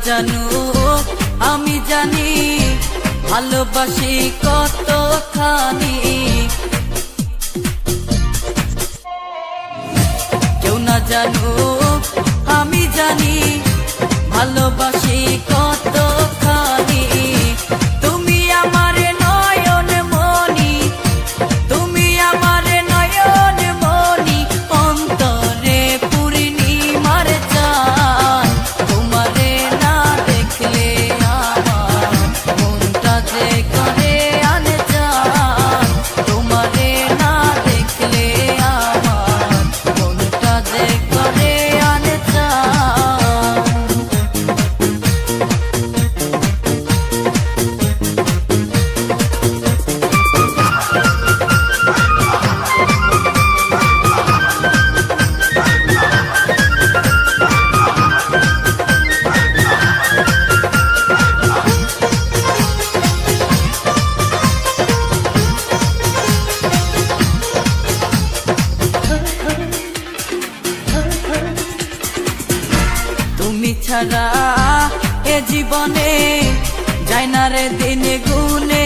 জানো আমি জানি ভালোবাসি কতখানি। কেউ না জানো আমি জানি ভালোবাসি কতখানি। তুমি আমার নয়ন মনি, তুমি আমার নয়ন মনি, অন্তরে পূর্ণিমার চাঁদ। তোমারে না দেখলে আমার মনটা যে করে আনচান। তোমারে না দেখলে আমার মনটা যে করে আনচান। তুমি ছাড়া এ জীবনে যায় না রে দিনে গুনে